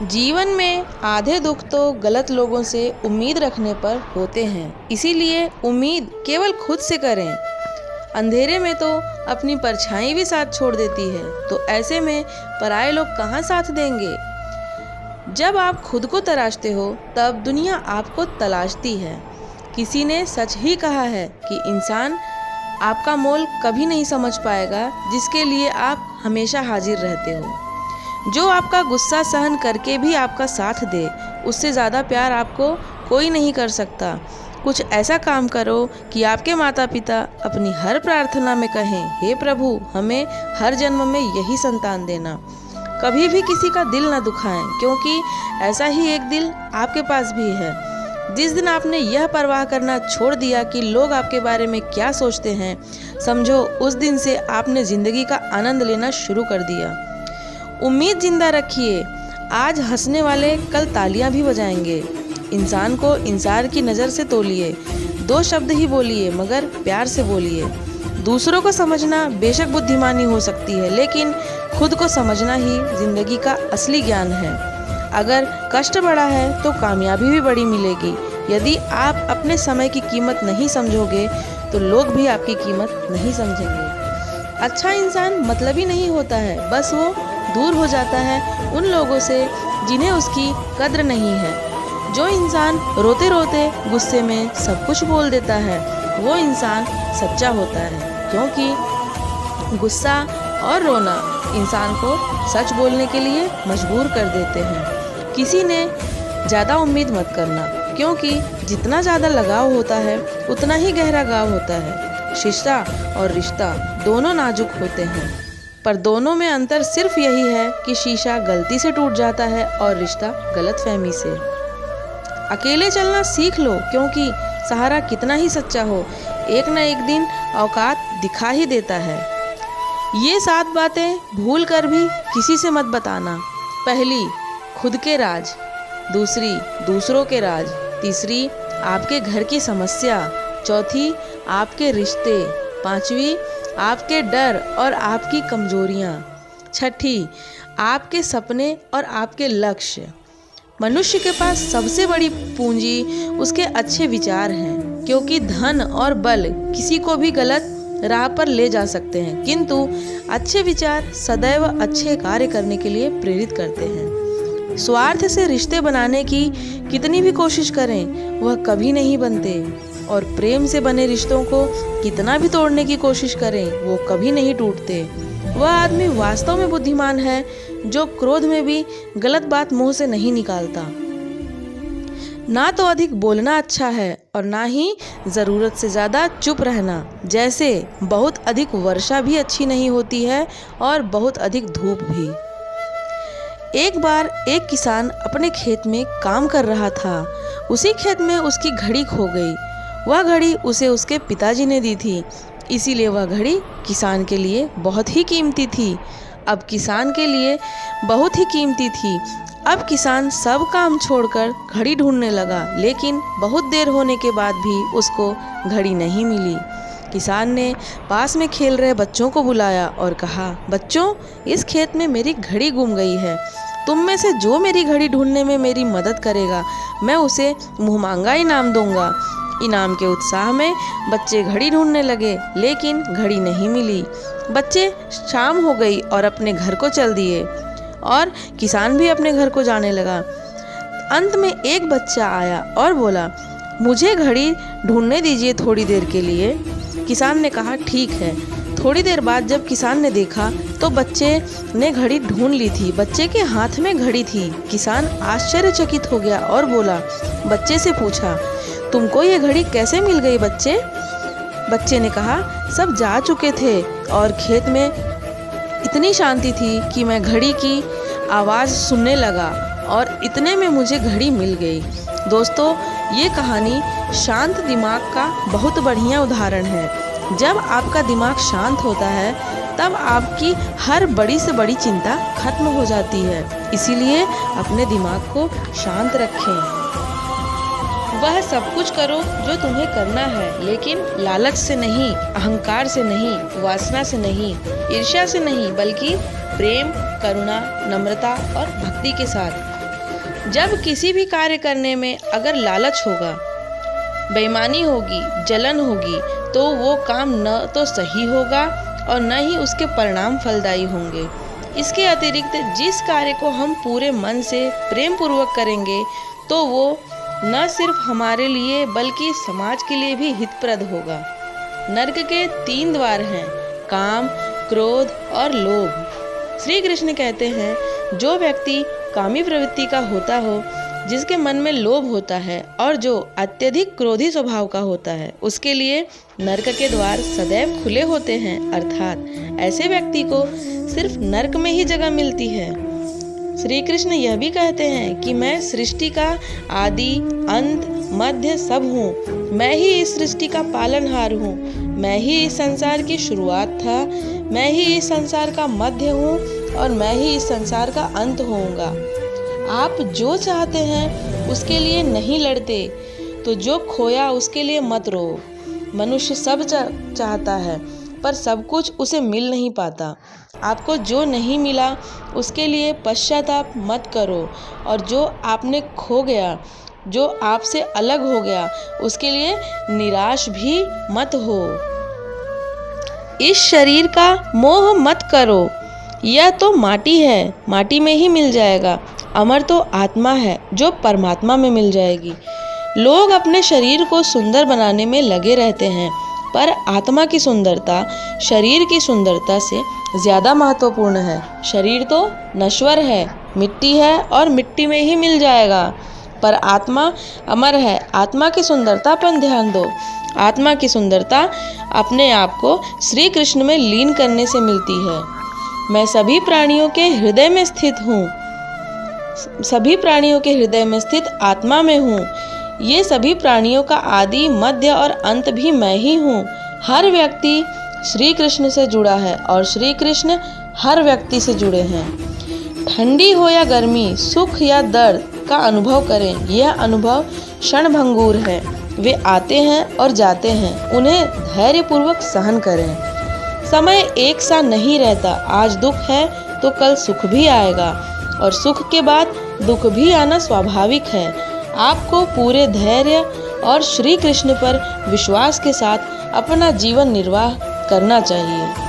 जीवन में आधे दुख तो गलत लोगों से उम्मीद रखने पर होते हैं, इसीलिए उम्मीद केवल खुद से करें। अंधेरे में तो अपनी परछाई भी साथ छोड़ देती है, तो ऐसे में पराये लोग कहाँ साथ देंगे। जब आप खुद को तराशते हो तब दुनिया आपको तलाशती है। किसी ने सच ही कहा है कि इंसान आपका मोल कभी नहीं समझ पाएगा जिसके लिए आप हमेशा हाजिर रहते हो। जो आपका गुस्सा सहन करके भी आपका साथ दे, उससे ज़्यादा प्यार आपको कोई नहीं कर सकता। कुछ ऐसा काम करो कि आपके माता पिता अपनी हर प्रार्थना में कहें, हे प्रभु हमें हर जन्म में यही संतान देना। कभी भी किसी का दिल न दुखाएं, क्योंकि ऐसा ही एक दिल आपके पास भी है। जिस दिन आपने यह परवाह करना छोड़ दिया कि लोग आपके बारे में क्या सोचते हैं, समझो उस दिन से आपने ज़िंदगी का आनंद लेना शुरू कर दिया। उम्मीद जिंदा रखिए, आज हंसने वाले कल तालियां भी बजाएंगे। इंसान को इंसान की नज़र से तोलिए, 2 शब्द ही बोलिए मगर प्यार से बोलिए। दूसरों को समझना बेशक बुद्धिमानी हो सकती है, लेकिन खुद को समझना ही जिंदगी का असली ज्ञान है। अगर कष्ट बड़ा है तो कामयाबी भी बड़ी मिलेगी। यदि आप अपने समय की कीमत नहीं समझोगे तो लोग भी आपकी कीमत नहीं समझेंगे। अच्छा इंसान मतलबी नहीं होता है, बस वो दूर हो जाता है उन लोगों से जिन्हें उसकी कद्र नहीं है। जो इंसान रोते रोते गुस्से में सब कुछ बोल देता है, वो इंसान सच्चा होता है, क्योंकि गुस्सा और रोना इंसान को सच बोलने के लिए मजबूर कर देते हैं। किसी ने ज़्यादा उम्मीद मत करना, क्योंकि जितना ज़्यादा लगाव होता है उतना ही गहरा घाव होता है। शीशा और रिश्ता दोनों नाजुक होते हैं, पर दोनों में अंतर सिर्फ यही है कि शीशा गलती से टूट जाता है और रिश्ता गलतफहमी से। अकेले चलना सीख लो, क्योंकि सहारा कितना ही सच्चा हो, एक न एक दिन औकात दिखा ही देता है। ये 7 बातें भूल कर भी किसी से मत बताना। पहली, खुद के राज। दूसरी, दूसरों के राज। तीसरी, आपके घर की समस्या। चौथी, आपके रिश्ते। पांचवी, आपके डर और आपकी कमजोरियाँ। छठी, आपके सपने और आपके लक्ष्य। मनुष्य के पास सबसे बड़ी पूंजी उसके अच्छे विचार हैं, क्योंकि धन और बल किसी को भी गलत राह पर ले जा सकते हैं, किंतु अच्छे विचार सदैव अच्छे कार्य करने के लिए प्रेरित करते हैं। स्वार्थ से रिश्ते बनाने की कितनी भी कोशिश करें, वह कभी नहीं बनते, और प्रेम से बने रिश्तों को कितना भी तोड़ने की कोशिश करें, वो कभी नहीं टूटते। वह आदमी वास्तव में बुद्धिमान है जो क्रोध में भी गलत बात मुंह से नहीं निकालता। ना तो अधिक बोलना अच्छा है और ना ही ज़रूरत से ज़्यादा चुप रहना। जैसे बहुत अधिक वर्षा भी अच्छी नहीं होती है और बहुत अधिक धूप भी। एक बार एक किसान अपने खेत में काम कर रहा था। उसी खेत में उसकी घड़ी खो गई। वह घड़ी उसे उसके पिताजी ने दी थी, इसीलिए वह घड़ी किसान के लिए बहुत ही कीमती थी। अब किसान के लिए बहुत ही कीमती थी। अब किसान सब काम छोड़कर घड़ी ढूंढने लगा, लेकिन बहुत देर होने के बाद भी उसको घड़ी नहीं मिली। किसान ने पास में खेल रहे बच्चों को बुलाया और कहा, बच्चों, इस खेत में मेरी घड़ी गुम गई है। तुम में से जो मेरी घड़ी ढूंढने में मेरी मदद करेगा, मैं उसे मुँहमांगा इनाम दूंगा। इनाम के उत्साह में बच्चे घड़ी ढूंढने लगे, लेकिन घड़ी नहीं मिली। बच्चे शाम हो गई और अपने घर को चल दिए, और किसान भी अपने घर को जाने लगा। अंत में एक बच्चा आया और बोला, मुझे घड़ी ढूंढने दीजिए थोड़ी देर के लिए। किसान ने कहा, ठीक है। थोड़ी देर बाद जब किसान ने देखा तो बच्चे ने घड़ी ढूंढ ली थी। बच्चे के हाथ में घड़ी थी। किसान आश्चर्यचकित हो गया और बोला, बच्चे से पूछा, तुमको ये घड़ी कैसे मिल गई बच्चे? बच्चे ने कहा, सब जा चुके थे और खेत में इतनी शांति थी कि मैं घड़ी की आवाज़ सुनने लगा और इतने में मुझे घड़ी मिल गई। दोस्तों, ये कहानी शांत दिमाग का बहुत बढ़िया उदाहरण है। जब आपका दिमाग शांत होता है तब आपकी हर बड़ी से बड़ी चिंता खत्म हो जाती है। इसीलिए अपने दिमाग को शांत रखें। वह सब कुछ करो जो तुम्हें करना है, लेकिन लालच से नहीं, अहंकार से नहीं, वासना से नहीं, ईर्ष्या से नहीं, बल्कि प्रेम, करुणा, नम्रता और भक्ति के साथ। जब किसी भी कार्य करने में अगर लालच होगा, बेईमानी होगी, जलन होगी, तो वो काम न तो सही होगा और न ही उसके परिणाम फलदायी होंगे। इसके अतिरिक्त जिस कार्य को हम पूरे मन से प्रेम पूर्वक करेंगे तो वो न सिर्फ हमारे लिए बल्कि समाज के लिए भी हितप्रद होगा। नरक के 3 द्वार हैं, काम, क्रोध और लोभ। श्री कृष्ण कहते हैं, जो व्यक्ति कामी प्रवृत्ति का होता हो, जिसके मन में लोभ होता है और जो अत्यधिक क्रोधी स्वभाव का होता है, उसके लिए नरक के द्वार सदैव खुले होते हैं। अर्थात ऐसे व्यक्ति को सिर्फ नरक में ही जगह मिलती है। श्री कृष्ण यह भी कहते हैं कि मैं सृष्टि का आदि, अंत, मध्य सब हूँ। मैं ही इस सृष्टि का पालनहार हूँ। मैं ही इस संसार की शुरुआत था। मैं ही इस संसार का मध्य हूँ और मैं ही इस संसार का अंत होऊंगा। आप जो चाहते हैं उसके लिए नहीं लड़ते, तो जो खोया उसके लिए मत रो। मनुष्य सब चाहता है पर सब कुछ उसे मिल नहीं पाता। आपको जो नहीं मिला उसके लिए पश्चाताप मत करो, और जो आपने खो गया, जो आपसे अलग हो गया, उसके लिए निराश भी मत हो। इस शरीर का मोह मत करो, यह तो माटी है, माटी में ही मिल जाएगा। अमर तो आत्मा है जो परमात्मा में मिल जाएगी। लोग अपने शरीर को सुंदर बनाने में लगे रहते हैं, पर आत्मा की सुंदरता शरीर की सुंदरता से ज्यादा महत्वपूर्ण है। शरीर तो नश्वर है, मिट्टी है और मिट्टी में ही मिल जाएगा, पर आत्मा अमर है। आत्मा की सुंदरता पर ध्यान दो। आत्मा की सुंदरता अपने आप को श्री कृष्ण में लीन करने से मिलती है। मैं सभी प्राणियों के हृदय में स्थित हूँ। सभी प्राणियों के हृदय में स्थित आत्मा में हूँ। ये सभी प्राणियों का आदि, मध्य और अंत भी मैं ही हूँ। हर व्यक्ति श्री कृष्ण से जुड़ा है और श्री कृष्ण हर व्यक्ति से जुड़े हैं। ठंडी हो या गर्मी, सुख या दर्द का अनुभव करें। यह अनुभव क्षणभंगुर है। वे आते हैं और जाते हैं, उन्हें धैर्यपूर्वक सहन करें। समय एक सा नहीं रहता। आज दुख है तो कल सुख भी आएगा, और सुख के बाद दुख भी आना स्वाभाविक है। आपको पूरे धैर्य और श्री कृष्ण पर विश्वास के साथ अपना जीवन निर्वाह करना चाहिए।